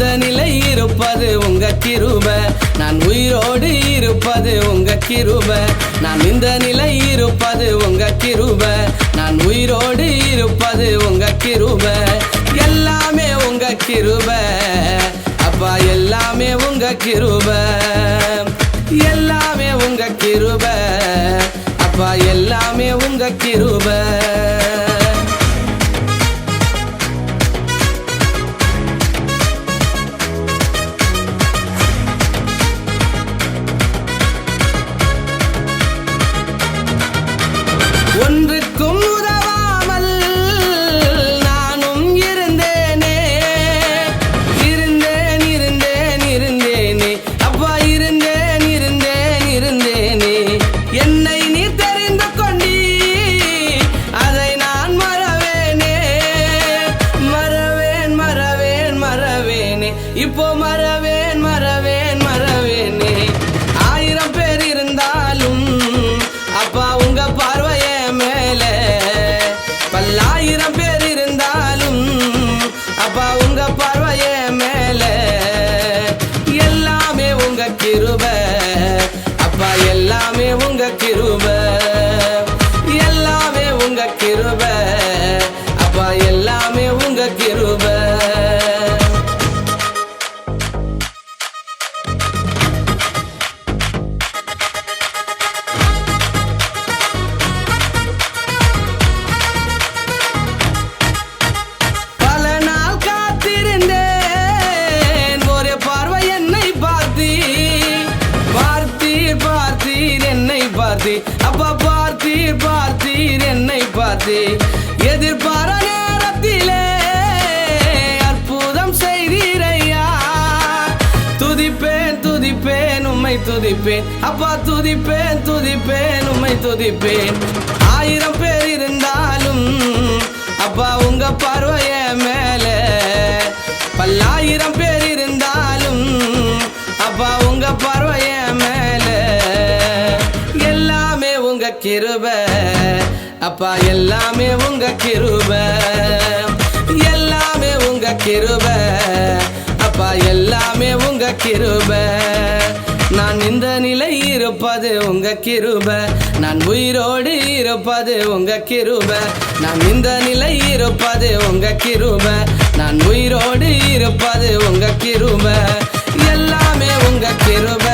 இந்த நிலை இருப்பது உங்க கிருபை. நான் உயிரோடு இருப்பது உங்க கிருபை. நான் இந்த நிலை இருப்பது உங்க கிருபை. நான் உயிரோடு இருப்பது உங்க கிருபை. எல்லாமே உங்க கிருபை அப்பா, எல்லாமே உங்க கிருபை. எல்லாமே உங்க கிருபை அப்பா, எல்லாமே உங்க கிருபை. ஒன்றுக்கும் உதவாமல் நானும் இருந்தேனே, இருந்தேன் இருந்தேன் இருந்தேனே அப்பா, இருந்தேன் இருந்தேன் இருந்தேனே. என்னை நீ தெரிந்து கொண்டீ, அதை நான் மறவேனே, மறவேன் மறவேன் மறவேனே, இப்போ மறவேன் மறவேன் மறவேனே. 1000 பேர் இருந்தாலும் அப்பா உங்க பார்வைய மேல, 10,000 பேர் இருந்தாலும் அப்பா உங்க பார்வைய மேல. எல்லாமே உங்க கிருபை அப்பா, எல்லாமே உங்க கிருபை. எல்லாமே உங்க கிருபை அப்பா, எல்லாமே உங்க கிருபை. அப்பா பார்த்தீர் பார்த்தீர் என்னை பார்த்தீர். எதிர்பார நேரத்திலே அற்புதம் செய்தீரையா. துதிப்பேன் துதிப்பேன் உம்மை துதிப்பேன் அப்பா, துதிப்பேன் துதிப்பேன் உம்மை துதிப்பேன். 1000 பேர் இருந்தாலும் அப்பா உங்க பார்வைய மேல, 10,000 பேர் இருந்தாலும் அப்பா உங்க பார்வைய மேல. எல்லாமே உங்க கிருபை அப்பா, எல்லாமே உங்க கிருபை. எல்லாமே உங்க கிருபை அப்பா, எல்லாமே உங்க கிருபை. நான் இந்த நிலை இருப்பது உங்க கிருபை. நான் உயிரோடு இருப்பது உங்க கிருபை. நான் இந்த நிலை இருப்பது உங்க கிருபை. நான் உயிரோடு இருப்பது உங்க கிருபை. எல்லாமே உங்க கிருபை